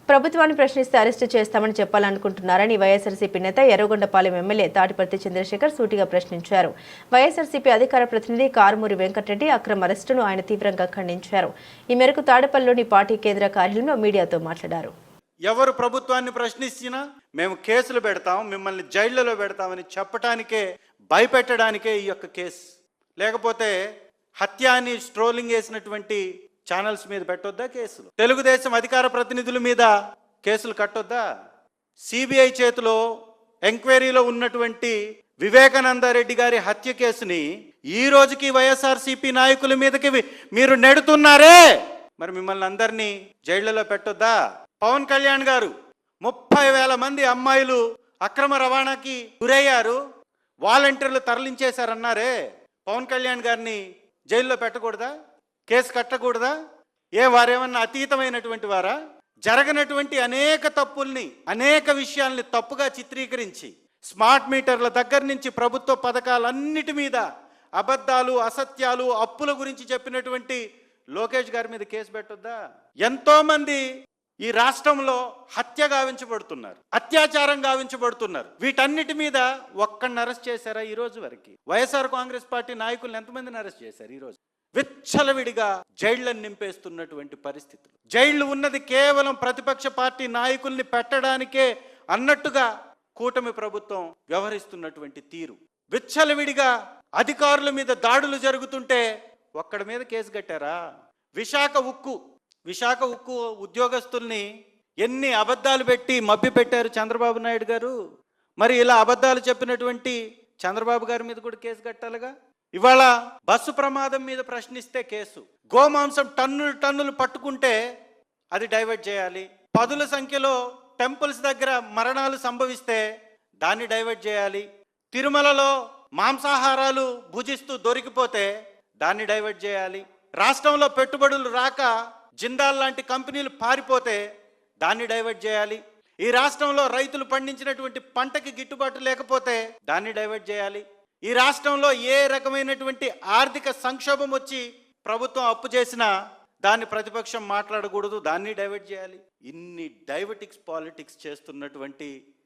ప్రభుత్వాన్ని ప్రశ్నిస్తే అరెస్టు చేస్తామని చెప్పాలనుకుంటున్నారని వైఎస్ఆర్సీపీ నేత ఎర్రగొండపాలెం ఎమ్మెల్యే తాటిపర్తి చంద్రశేఖర్ సూటిగా ప్రశ్నించారు. వైఎస్ఆర్సీపీ అధికార ప్రతినిధి కారుమూరి వెంకటరెడ్డి అక్రమ అరెస్టును ఆయన తీవ్రంగా ఖండించారు. ఈ మేరకు తాడేపల్లిలోని పార్టీ కేంద్ర కార్యాలయంలో మీడియాతో మాట్లాడారు. ఎవరు ప్రభుత్వాన్ని ప్రశ్నించినా మేము కేసులు పెడతాం, మిమ్మల్ని జైళ్లలో పెడతామని చెప్పటానికే, భయపెట్టడానికే ఈ యొక్క కేసు. లేకపోతే హత్య అని స్ట్రోలింగ్ వేసినటువంటి ఛానల్స్ మీద పెట్టొద్దా కేసులు? తెలుగుదేశం అధికార ప్రతినిధుల మీద కేసులు కట్టొద్దా? సిబిఐ చేతిలో ఎంక్వైరీలో ఉన్నటువంటి వివేకానందరెడ్డి గారి హత్య కేసుని ఈ రోజుకి వైఎస్ఆర్సీపీ నాయకుల మీదకి మీరు నెడుతున్నారే, మరి మిమ్మల్ని అందరినీ జైళ్లలో పెట్టొద్దా? పవన్ కళ్యాణ్ గారు 30,000 మంది అమ్మాయిలు అక్రమ రవాణాకి గురయ్యారు, వాలంటీర్లు తరలించేశారన్నారే, పవన్ కళ్యాణ్ గారిని జైల్లో పెట్టకూడదా? కేసు కట్టకూడదా? వారేమన్నా అతీతమైనటువంటి వారా? జరగనటువంటి అనేక తప్పుల్ని, అనేక విషయాల్ని తప్పుగా చిత్రీకరించి స్మార్ట్ మీటర్ల దగ్గర నుంచి ప్రభుత్వ పథకాలన్నిటి మీద అబద్ధాలు, అసత్యాలు, అప్పుల గురించి చెప్పినటువంటి లోకేష్ గారి మీద కేసు పెట్టొద్దా? ఎంతో మంది ఈ రాష్ట్రంలో హత్య గావించబడుతున్నారు, అత్యాచారం గావించబడుతున్నారు. వీటన్నిటి మీద ఒక్కడిని అరెస్ట్ చేశారా ఈ రోజు వరకు? వైఎస్ఆర్ కాంగ్రెస్ పార్టీ నాయకులను ఎంతమందిని అరెస్ట్ చేశారు ఈ రోజు? విచ్చలవిడిగా జైళ్లను నింపేస్తున్నటువంటి పరిస్థితులు. జైళ్లు ఉన్నది కేవలం ప్రతిపక్ష పార్టీ నాయకుల్ని పెట్టడానికే అన్నట్టుగా కూటమి ప్రభుత్వం వ్యవహరిస్తున్నటువంటి తీరు. విచ్చలవిడిగా అధికారుల మీద దాడులు జరుగుతుంటే ఒక్కడి మీద కేసు కట్టారా? విశాఖ ఉక్కు ఉద్యోగస్తుల్ని ఎన్ని అబద్ధాలు పెట్టి మభ్య పెట్టారు చంద్రబాబు నాయుడు గారు. మరి ఇలా అబద్ధాలు చెప్పినటువంటి చంద్రబాబు గారి మీద కూడా కేసు కట్టాలిగా. ఇవాళ బస్సు ప్రమాదం మీద ప్రశ్నిస్తే కేసు, గోమాంసం టన్నులు పట్టుకుంటే అది డైవర్ట్ చేయాలి, పదుల సంఖ్యలో టెంపుల్స్ దగ్గర మరణాలు సంభవిస్తే దాన్ని డైవర్ట్ చేయాలి, తిరుమలలో మాంసాహారాలు భుజిస్తూ దొరికిపోతే దాన్ని డైవర్ట్ చేయాలి, రాష్ట్రంలో పెట్టుబడులు రాక జిందాల్ లాంటి కంపెనీలు పారిపోతే దాన్ని డైవర్ట్ చేయాలి, ఈ రాష్ట్రంలో రైతులు పండించినటువంటి పంటకి గిట్టుబాటు లేకపోతే దాన్ని డైవర్ట్ చేయాలి, ఈ రాష్ట్రంలో ఏ రకమైనటువంటి ఆర్థిక సంక్షోభం వచ్చి ప్రభుత్వం అప్పు చేసినా దాన్ని ప్రతిపక్షం మాట్లాడకూడదు, దాన్ని డైవర్ట్ చేయాలి. ఇన్ని డైవర్టిక్స్ పాలిటిక్స్ చేస్తున్నటువంటి